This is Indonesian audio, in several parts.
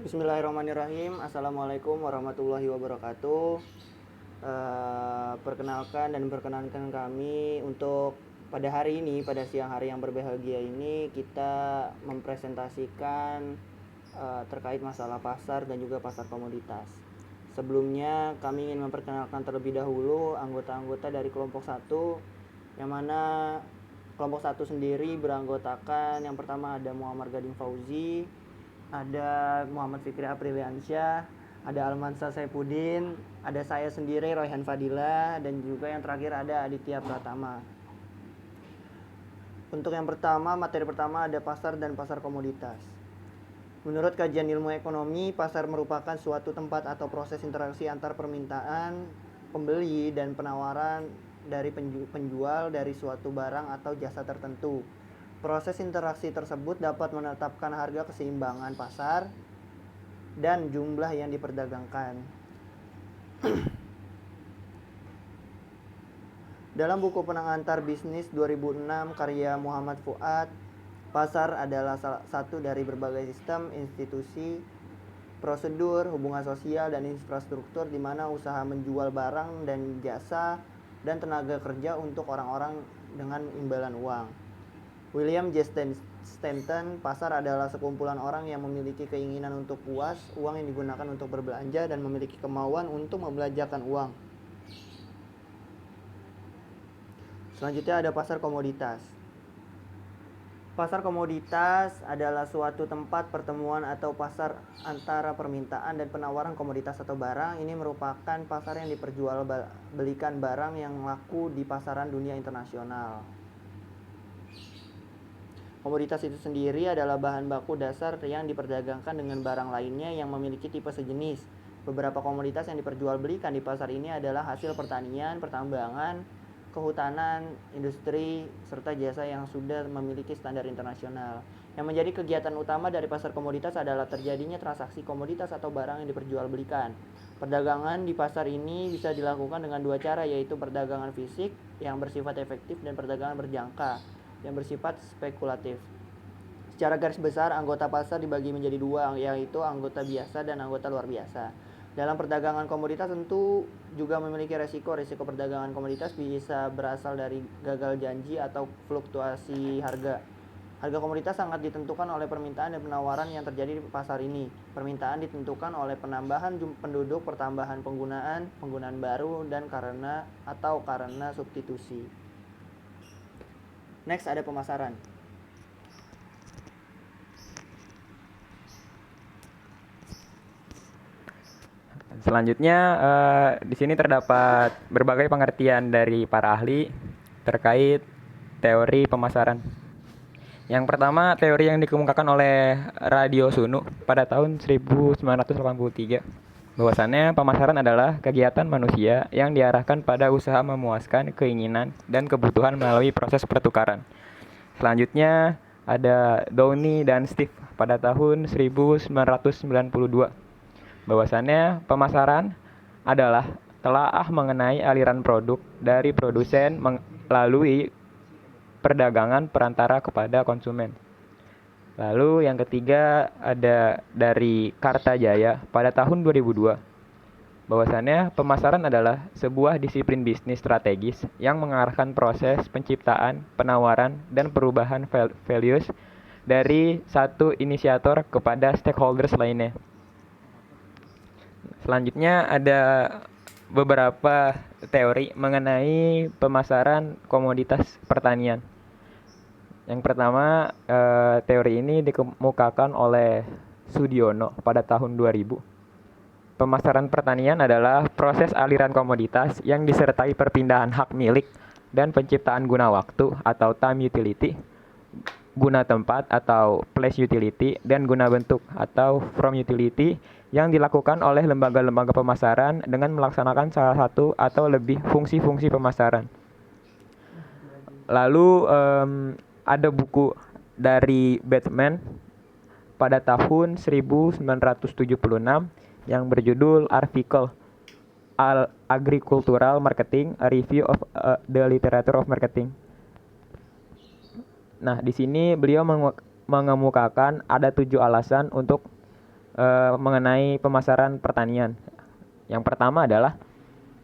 Bismillahirrahmanirrahim. Assalamualaikum warahmatullahi wabarakatuh. Perkenalkan dan perkenankan kami untuk pada hari ini, pada siang hari yang berbahagia ini, kita mempresentasikan terkait masalah pasar dan juga pasar komoditas. Sebelumnya kami ingin memperkenalkan terlebih dahulu anggota-anggota dari kelompok 1, yang mana kelompok 1 sendiri beranggotakan yang pertama ada Muhammad Gading Fauzi, ada Muhammad Fikri Apriliansyah, ada Almansa Saifuddin, ada saya sendiri Royhan Fadila, dan juga yang terakhir ada Aditya Pratama. Untuk yang pertama, materi pertama ada pasar dan pasar komoditas. Menurut kajian ilmu ekonomi, pasar merupakan suatu tempat atau proses interaksi antar permintaan, pembeli, dan penawaran dari penjual dari suatu barang atau jasa tertentu. Proses interaksi tersebut dapat menetapkan harga keseimbangan pasar dan jumlah yang diperdagangkan. Dalam buku Pengantar Bisnis 2006 karya Muhammad Fuad, pasar adalah salah satu dari berbagai sistem, institusi, prosedur, hubungan sosial, dan infrastruktur di mana usaha menjual barang dan jasa dan tenaga kerja untuk orang-orang dengan imbalan uang. William J. Stanton, pasar adalah sekumpulan orang yang memiliki keinginan untuk puas, uang yang digunakan untuk berbelanja, dan memiliki kemauan untuk membelanjakan uang. Selanjutnya ada pasar komoditas. Pasar komoditas adalah suatu tempat pertemuan atau pasar antara permintaan dan penawaran komoditas atau barang. Ini merupakan pasar yang diperjualbelikan barang yang laku di pasaran dunia internasional. Komoditas itu sendiri adalah bahan baku dasar yang diperdagangkan dengan barang lainnya yang memiliki tipe sejenis. Beberapa komoditas yang diperjualbelikan di pasar ini adalah hasil pertanian, pertambangan, kehutanan, industri, serta jasa yang sudah memiliki standar internasional. Yang menjadi kegiatan utama dari pasar komoditas adalah terjadinya transaksi komoditas atau barang yang diperjualbelikan. Perdagangan di pasar ini bisa dilakukan dengan dua cara, yaitu perdagangan fisik yang bersifat efektif dan perdagangan berjangka yang bersifat spekulatif. Secara garis besar, anggota pasar dibagi menjadi dua, yaitu anggota biasa dan anggota luar biasa. Dalam perdagangan komoditas tentu juga memiliki resiko. Resiko perdagangan komoditas bisa berasal dari gagal janji atau fluktuasi harga. Harga komoditas sangat ditentukan oleh permintaan dan penawaran yang terjadi di pasar ini. Permintaan ditentukan oleh penambahan penduduk, pertambahan penggunaan baru, dan karena substitusi. Next ada pemasaran. Selanjutnya, di sini terdapat berbagai pengertian dari para ahli terkait teori pemasaran. Yang pertama, teori yang dikemukakan oleh Radio Sunu pada tahun 1983, bahwasannya pemasaran adalah kegiatan manusia yang diarahkan pada usaha memuaskan keinginan dan kebutuhan melalui proses pertukaran. Selanjutnya, ada Downey dan Steve pada tahun 1992, bahwasannya pemasaran adalah telaah mengenai aliran produk dari produsen melalui perdagangan perantara kepada konsumen. Lalu yang ketiga ada dari Kartajaya pada tahun 2002, bahwasannya pemasaran adalah sebuah disiplin bisnis strategis yang mengarahkan proses penciptaan, penawaran, dan perubahan values dari satu inisiator kepada stakeholders lainnya. Selanjutnya ada beberapa teori mengenai pemasaran komoditas pertanian. Yang pertama, teori ini dikemukakan oleh Sudiono pada tahun 2000. Pemasaran pertanian adalah proses aliran komoditas yang disertai perpindahan hak milik dan penciptaan guna waktu atau time utility, guna tempat atau place utility, dan guna bentuk atau from utility yang dilakukan oleh lembaga-lembaga pemasaran dengan melaksanakan salah satu atau lebih fungsi-fungsi pemasaran. Lalu ada buku dari Batman pada tahun 1976 yang berjudul Article Agricultural Marketing, A Review of the Literature of Marketing. Nah, di sini beliau mengemukakan ada 7 alasan untuk mengenai pemasaran pertanian. Yang pertama adalah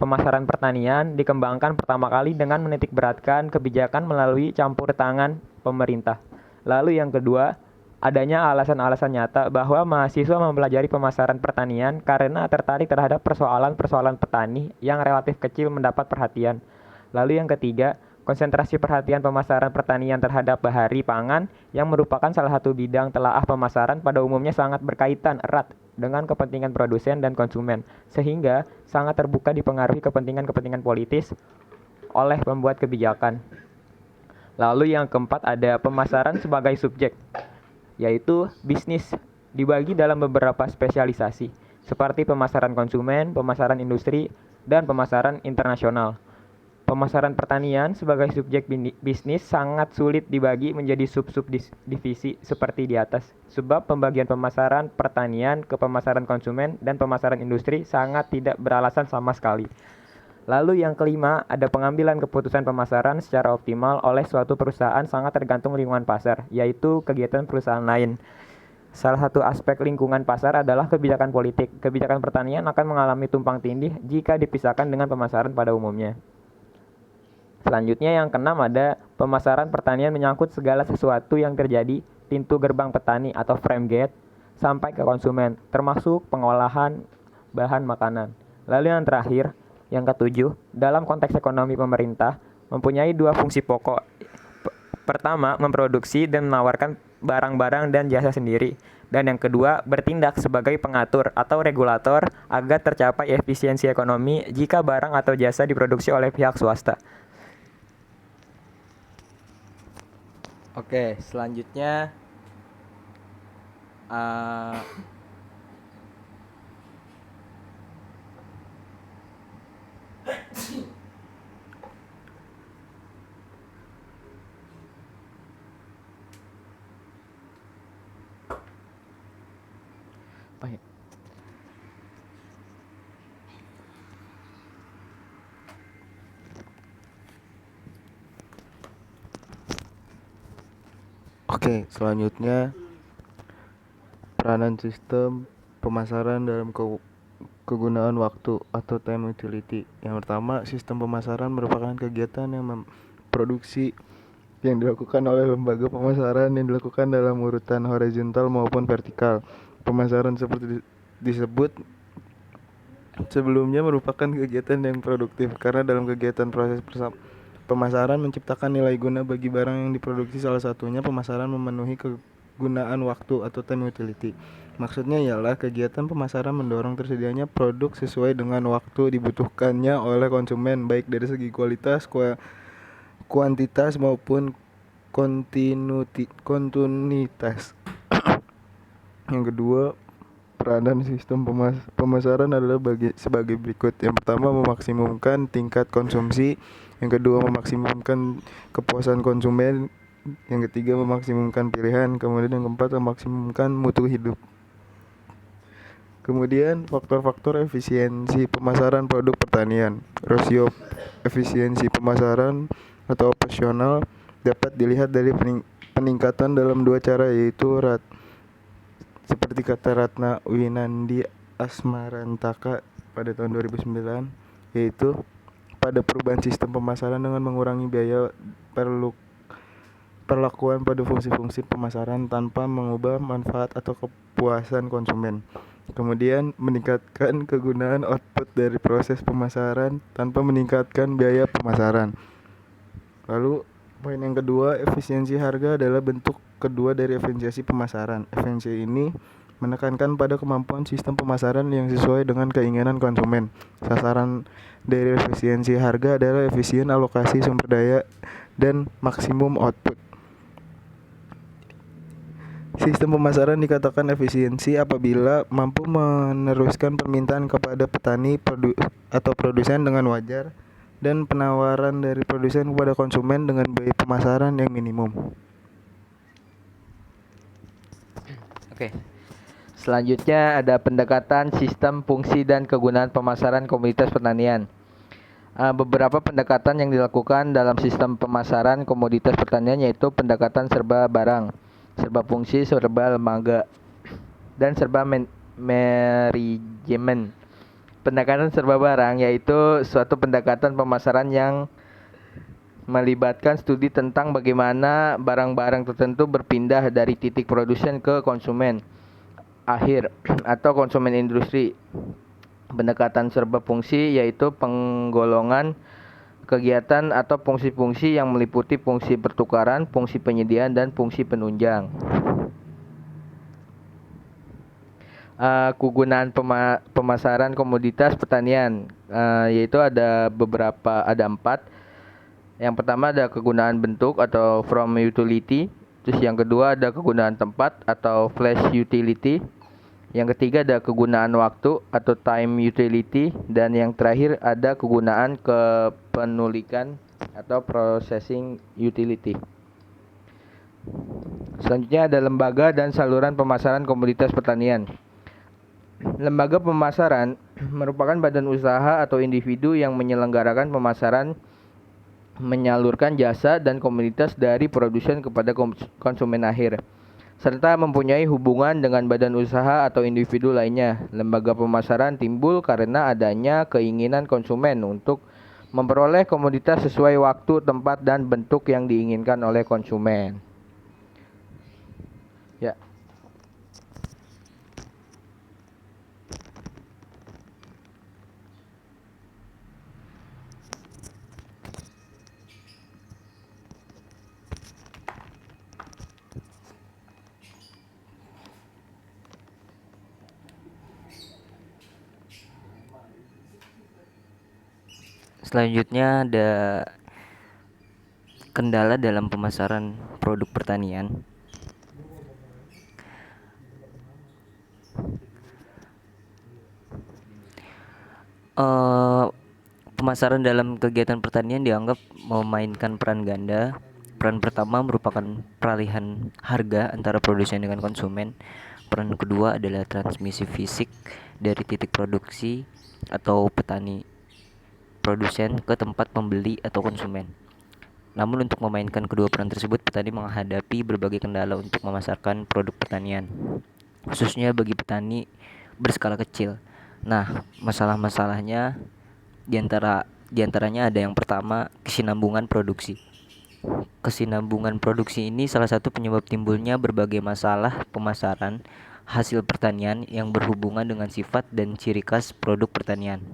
pemasaran pertanian dikembangkan pertama kali dengan menitikberatkan kebijakan melalui campur tangan pemerintah. Lalu yang kedua, adanya alasan-alasan nyata bahwa mahasiswa mempelajari pemasaran pertanian karena tertarik terhadap persoalan-persoalan petani yang relatif kecil mendapat perhatian. Lalu yang ketiga, konsentrasi perhatian pemasaran pertanian terhadap bahari pangan yang merupakan salah satu bidang telaah pemasaran pada umumnya sangat berkaitan erat dengan kepentingan produsen dan konsumen, sehingga sangat terbuka dipengaruhi kepentingan-kepentingan politis oleh pembuat kebijakan. Lalu yang keempat ada pemasaran sebagai subjek, yaitu bisnis dibagi dalam beberapa spesialisasi, seperti pemasaran konsumen, pemasaran industri, dan pemasaran internasional. Pemasaran pertanian sebagai subjek bisnis sangat sulit dibagi menjadi sub-sub divisi seperti di atas, sebab pembagian pemasaran pertanian ke pemasaran konsumen dan pemasaran industri sangat tidak beralasan sama sekali. Lalu yang kelima, ada pengambilan keputusan pemasaran secara optimal oleh suatu perusahaan sangat tergantung lingkungan pasar, yaitu kegiatan perusahaan lain. Salah satu aspek lingkungan pasar adalah kebijakan politik. Kebijakan pertanian akan mengalami tumpang tindih jika dipisahkan dengan pemasaran pada umumnya. Selanjutnya yang keenam ada pemasaran pertanian menyangkut segala sesuatu yang terjadi pintu gerbang petani atau frame gate sampai ke konsumen, termasuk pengolahan bahan makanan. Lalu yang terakhir, yang ketujuh, dalam konteks ekonomi pemerintah mempunyai dua fungsi pokok. Pertama, memproduksi dan menawarkan barang-barang dan jasa sendiri. Dan yang kedua, bertindak sebagai pengatur atau regulator agar tercapai efisiensi ekonomi jika barang atau jasa diproduksi oleh pihak swasta. Oke, selanjutnya Oke, selanjutnya peranan sistem pemasaran dalam kegunaan waktu atau time utility. Yang pertama, sistem pemasaran merupakan kegiatan yang memproduksi yang dilakukan oleh lembaga pemasaran yang dilakukan dalam urutan horizontal maupun vertikal. Pemasaran seperti disebut sebelumnya merupakan kegiatan yang produktif karena dalam kegiatan proses pemasaran menciptakan nilai guna bagi barang yang diproduksi. Salah satunya pemasaran memenuhi kegunaan waktu atau time utility. Maksudnya ialah kegiatan pemasaran mendorong tersedianya produk sesuai dengan waktu dibutuhkannya oleh konsumen, baik dari segi kualitas, kuantitas maupun kontinuitas. Yang kedua, peranan sistem pemasaran adalah sebagai berikut. Yang pertama, memaksimumkan tingkat konsumsi. Yang kedua, memaksimumkan kepuasan konsumen. Yang ketiga, memaksimumkan pilihan. Kemudian yang keempat, memaksimumkan mutu hidup. Kemudian faktor-faktor efisiensi pemasaran produk pertanian. Rasio efisiensi pemasaran atau operasional dapat dilihat dari peningkatan dalam dua cara, yaitu seperti kata Ratna Winandi Asmarantaka pada tahun 2009, yaitu pada perubahan sistem pemasaran dengan mengurangi biaya perlakuan pada fungsi-fungsi pemasaran tanpa mengubah manfaat atau kepuasan konsumen. Kemudian meningkatkan kegunaan output dari proses pemasaran tanpa meningkatkan biaya pemasaran. Lalu poin yang kedua, efisiensi harga adalah bentuk kedua dari efisiensi pemasaran. Efisiensi ini menekankan pada kemampuan sistem pemasaran yang sesuai dengan keinginan konsumen. Sasaran dari efisiensi harga adalah efisien alokasi sumber daya dan maksimum output. Sistem pemasaran dikatakan efisiensi apabila mampu meneruskan permintaan kepada petani atau produsen dengan wajar dan penawaran dari produsen kepada konsumen dengan biaya pemasaran yang minimum. Oke. Selanjutnya ada pendekatan sistem fungsi dan kegunaan pemasaran komoditas pertanian. Beberapa pendekatan yang dilakukan dalam sistem pemasaran komoditas pertanian yaitu pendekatan serba barang, serba fungsi, serba lembaga, dan serba management. Pendekatan serba barang yaitu suatu pendekatan pemasaran yang melibatkan studi tentang bagaimana barang-barang tertentu berpindah dari titik produsen ke konsumen akhir atau konsumen industri. Pendekatan serba fungsi yaitu penggolongan kegiatan atau fungsi-fungsi yang meliputi fungsi pertukaran, fungsi penyediaan, dan fungsi penunjang. Kegunaan pemasaran komoditas pertanian yaitu ada 4. Yang pertama ada kegunaan bentuk atau from utility. Terus yang kedua ada kegunaan tempat atau place utility. Yang ketiga ada kegunaan waktu atau time utility. Dan yang terakhir ada kegunaan kepenulikan atau processing utility. Selanjutnya ada lembaga dan saluran pemasaran komoditas pertanian. Lembaga pemasaran merupakan badan usaha atau individu yang menyelenggarakan pemasaran, menyalurkan jasa dan komoditas dari produsen kepada konsumen akhir, serta mempunyai hubungan dengan badan usaha atau individu lainnya. Lembaga pemasaran timbul karena adanya keinginan konsumen untuk memperoleh komoditas sesuai waktu, tempat, dan bentuk yang diinginkan oleh konsumen. Ya. Selanjutnya ada kendala dalam pemasaran produk pertanian. Pemasaran dalam kegiatan pertanian dianggap memainkan peran ganda. Peran pertama merupakan peralihan harga antara produsen dengan konsumen. Peran kedua adalah transmisi fisik dari titik produksi atau petani produsen ke tempat pembeli atau konsumen. Namun untuk memainkan kedua peran tersebut, petani menghadapi berbagai kendala untuk memasarkan produk pertanian, khususnya bagi petani berskala kecil. Nah, masalah-masalahnya diantaranya ada yang pertama, kesinambungan produksi. Kesinambungan produksi ini salah satu penyebab timbulnya berbagai masalah pemasaran hasil pertanian yang berhubungan dengan sifat dan ciri khas produk pertanian.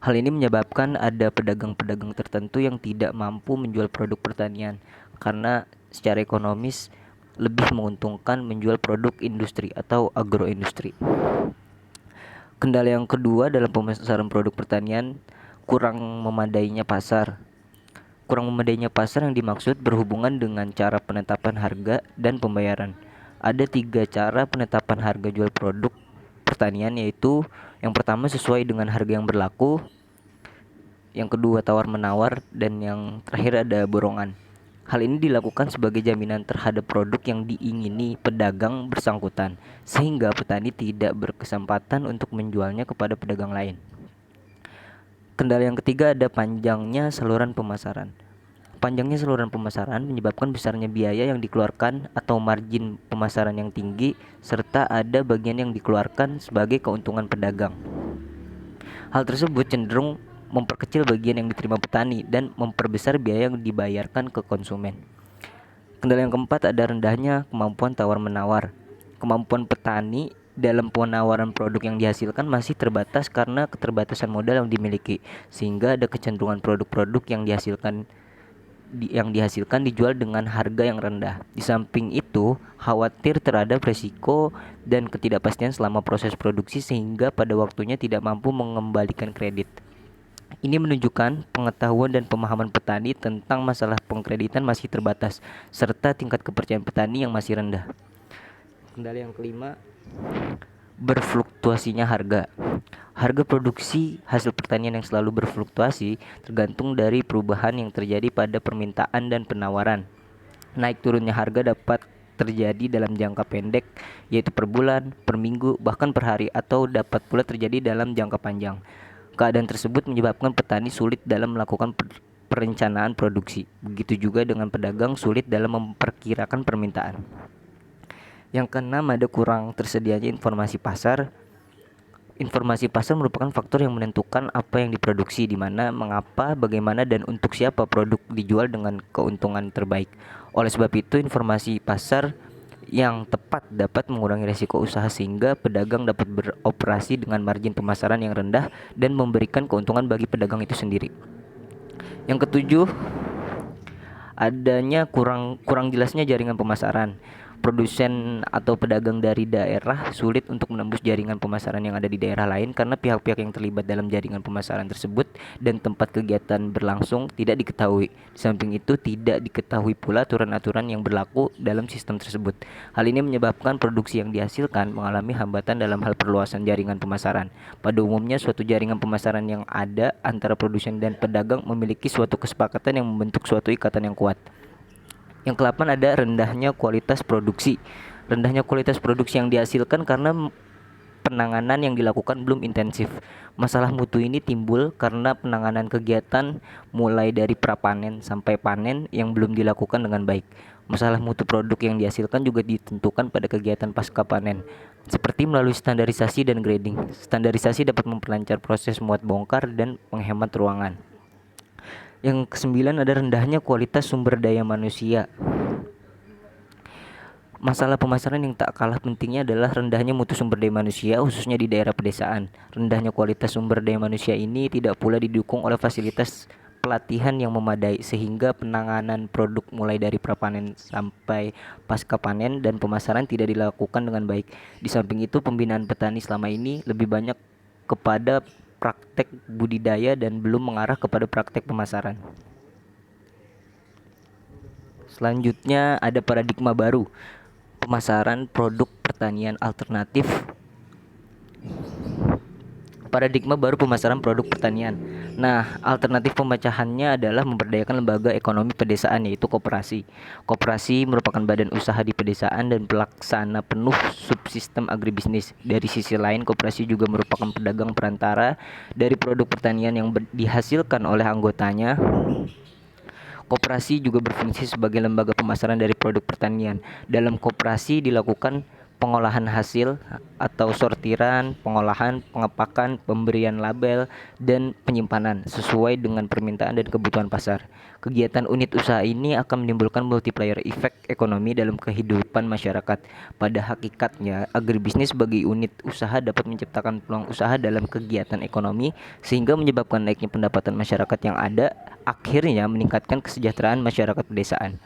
Hal ini menyebabkan ada pedagang-pedagang tertentu yang tidak mampu menjual produk pertanian karena secara ekonomis lebih menguntungkan menjual produk industri atau agroindustri. Kendala yang kedua dalam pemasaran produk pertanian, kurang memadainya pasar. Kurang memadainya pasar yang dimaksud berhubungan dengan cara penetapan harga dan pembayaran. Ada 3 cara penetapan harga jual produk pertanian, yaitu yang pertama sesuai dengan harga yang berlaku, yang kedua tawar-menawar, dan yang terakhir ada borongan. Hal ini dilakukan sebagai jaminan terhadap produk yang diingini pedagang bersangkutan, sehingga petani tidak berkesempatan untuk menjualnya kepada pedagang lain. Kendala yang ketiga ada panjangnya saluran pemasaran. Panjangnya saluran pemasaran menyebabkan besarnya biaya yang dikeluarkan atau margin pemasaran yang tinggi, serta ada bagian yang dikeluarkan sebagai keuntungan pedagang. Hal tersebut cenderung memperkecil bagian yang diterima petani dan memperbesar biaya yang dibayarkan ke konsumen. Kendala yang keempat ada rendahnya kemampuan tawar-menawar. Kemampuan petani dalam penawaran produk yang dihasilkan masih terbatas karena keterbatasan modal yang dimiliki, sehingga ada kecenderungan produk-produk yang dihasilkan dijual dengan harga yang rendah. Di samping itu, khawatir terhadap resiko dan ketidakpastian selama proses produksi sehingga pada waktunya tidak mampu mengembalikan kredit. Ini menunjukkan pengetahuan dan pemahaman petani tentang masalah pengkreditan masih terbatas, serta tingkat kepercayaan petani yang masih rendah. Kendala yang kelima, berfluktuasinya harga. Harga produksi hasil pertanian yang selalu berfluktuasi tergantung dari perubahan yang terjadi pada permintaan dan penawaran. Naik turunnya harga dapat terjadi dalam jangka pendek, yaitu per bulan, per minggu, bahkan per hari, atau dapat pula terjadi dalam jangka panjang. Keadaan tersebut menyebabkan petani sulit dalam melakukan perencanaan produksi. Begitu juga dengan pedagang sulit dalam memperkirakan permintaan. Yang keenam, ada kurang tersedianya informasi pasar. Informasi pasar merupakan faktor yang menentukan apa yang diproduksi, di mana, mengapa, bagaimana, dan untuk siapa produk dijual dengan keuntungan terbaik. Oleh sebab itu, informasi pasar yang tepat dapat mengurangi risiko usaha sehingga pedagang dapat beroperasi dengan margin pemasaran yang rendah dan memberikan keuntungan bagi pedagang itu sendiri. Yang ketujuh, adanya kurang jelasnya jaringan pemasaran. Produsen atau pedagang dari daerah sulit untuk menembus jaringan pemasaran yang ada di daerah lain karena pihak-pihak yang terlibat dalam jaringan pemasaran tersebut dan tempat kegiatan berlangsung tidak diketahui. Di samping itu, tidak diketahui pula aturan-aturan yang berlaku dalam sistem tersebut. Hal ini menyebabkan produksi yang dihasilkan mengalami hambatan dalam hal perluasan jaringan pemasaran. Pada umumnya, suatu jaringan pemasaran yang ada antara produsen dan pedagang memiliki suatu kesepakatan yang membentuk suatu ikatan yang kuat. Yang ke-8, ada rendahnya kualitas produksi. Rendahnya kualitas produksi yang dihasilkan karena penanganan yang dilakukan belum intensif. Masalah mutu ini timbul karena penanganan kegiatan mulai dari prapanen sampai panen yang belum dilakukan dengan baik. Masalah mutu produk yang dihasilkan juga ditentukan pada kegiatan pasca panen, seperti melalui standarisasi dan grading. Standarisasi dapat memperlancar proses muat bongkar dan menghemat ruangan. Yang ke-9, ada rendahnya kualitas sumber daya manusia. Masalah pemasaran yang tak kalah pentingnya adalah rendahnya mutu sumber daya manusia, khususnya di daerah pedesaan. Rendahnya kualitas sumber daya manusia ini tidak pula didukung oleh fasilitas pelatihan yang memadai, sehingga penanganan produk mulai dari prapanen sampai pasca panen dan pemasaran tidak dilakukan dengan baik. Di samping itu, pembinaan petani selama ini lebih banyak kepada praktek budidaya dan belum mengarah kepada praktek pemasaran. Selanjutnya, ada paradigma baru, pemasaran produk pertanian alternatif. Paradigma baru pemasaran produk pertanian. Nah, alternatif pemecahannya adalah memberdayakan lembaga ekonomi pedesaan, yaitu koperasi. Koperasi merupakan badan usaha di pedesaan dan pelaksana penuh subsistem agribisnis. Dari sisi lain, koperasi juga merupakan pedagang perantara dari produk pertanian yang dihasilkan oleh anggotanya. Koperasi juga berfungsi sebagai lembaga pemasaran dari produk pertanian. Dalam koperasi dilakukan pengolahan hasil atau sortiran, pengolahan, pengepakan, pemberian label, dan penyimpanan sesuai dengan permintaan dan kebutuhan pasar. Kegiatan unit usaha ini akan menimbulkan multiplier effect ekonomi dalam kehidupan masyarakat. Pada hakikatnya, agribisnis sebagai unit usaha dapat menciptakan peluang usaha dalam kegiatan ekonomi sehingga menyebabkan naiknya pendapatan masyarakat yang ada, akhirnya meningkatkan kesejahteraan masyarakat pedesaan.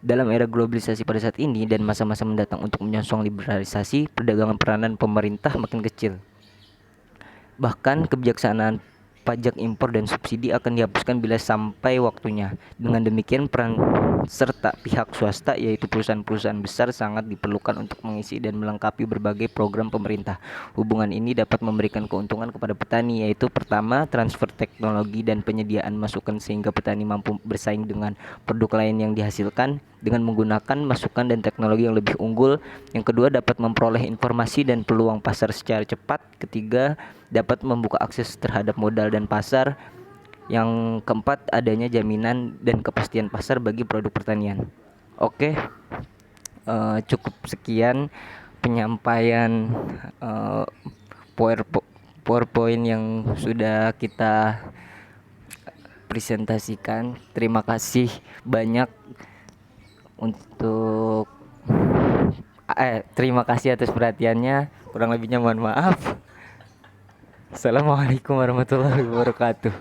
Dalam era globalisasi pada saat ini dan masa-masa mendatang untuk menyongsong liberalisasi, perdagangan peranan pemerintah makin kecil. Bahkan kebijaksanaan pajak impor dan subsidi akan dihapuskan bila sampai waktunya. Dengan demikian, peran serta pihak swasta, yaitu perusahaan-perusahaan besar, sangat diperlukan untuk mengisi dan melengkapi berbagai program pemerintah. Hubungan ini dapat memberikan keuntungan kepada petani, yaitu pertama, transfer teknologi dan penyediaan masukan sehingga petani mampu bersaing dengan produk lain yang dihasilkan dengan menggunakan masukan dan teknologi yang lebih unggul. Yang kedua, dapat memperoleh informasi dan peluang pasar secara cepat. Ketiga, dapat membuka akses terhadap modal dan pasar. Yang keempat, adanya jaminan dan kepastian pasar bagi produk pertanian. Oke, cukup sekian penyampaian PowerPoint yang sudah kita presentasikan. Terima kasih banyak untuk terima kasih atas perhatiannya. Kurang lebihnya mohon maaf. Assalamualaikum warahmatullahi wabarakatuh.